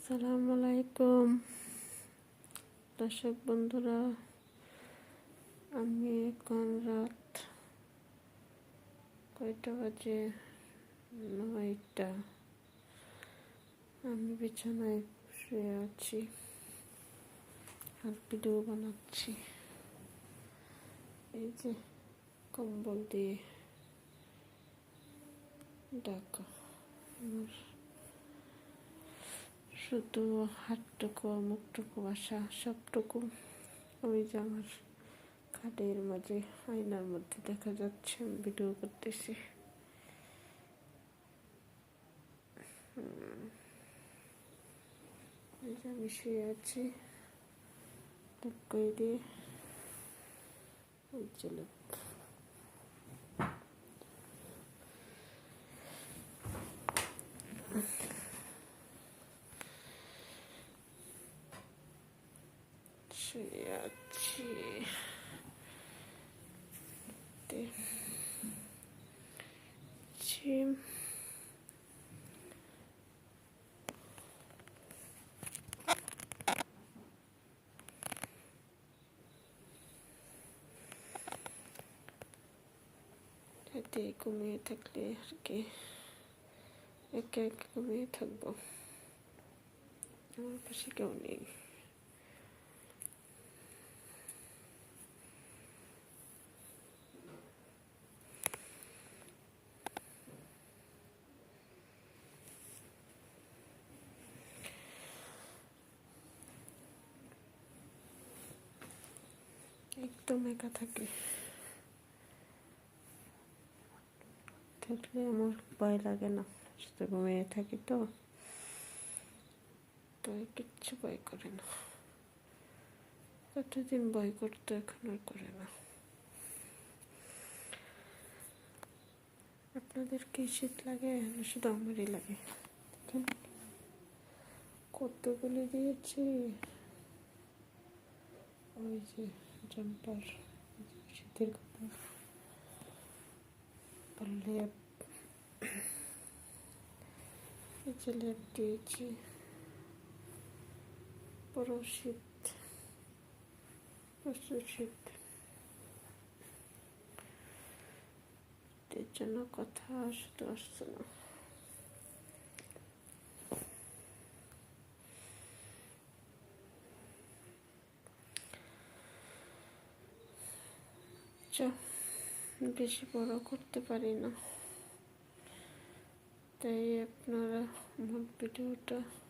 আসসালামু আলাইকুম দর্শক বন্ধুরা, আমি এখন রাত কয়টা বাজে? 9টা। আমি বিছানায় শুয়ে আছি আর ভিডিও বানাচ্ছি। এই যে কম্বল দিয়ে ঢাকা, আমার শুধু হাতটুকু মুখটুকু বাসা, সবটুকু ওই যে আমার খাটের মাঝে আয়নার মধ্যে দেখা যাচ্ছে। আমি ভিডিও করতেছি। এই যে আমি শুয়ে আছি টুক করে দিয়ে। ওই যে লোক শুয়ে আছি। রাতে ঘুমিয়ে থাকলে আর কি একা একা ঘুমিয়ে থাকবো, আমার পাশে কেউ নেই। একদম একা থাকলে আমার ভয় লাগে না, শুধু ঘুমিয়ে থাকি তো কিচ্ছু ভয় করে না। কতদিন ভয় করতো, এখন আর করে না। আপনাদের কি শীত লাগে না শুধু আমারই লাগে? কতগুলি দিয়েছি, ওই যে জাম্পার, শীতের কাপড়, লেপ, এই যে লেপ দিয়েছি। পুরো শীত, প্রচুর শীত। এর জন্য কথা শুধু আসছে না। বেশি বড় করতে পারি না, তাই আপনারা আমার ভিডিওটা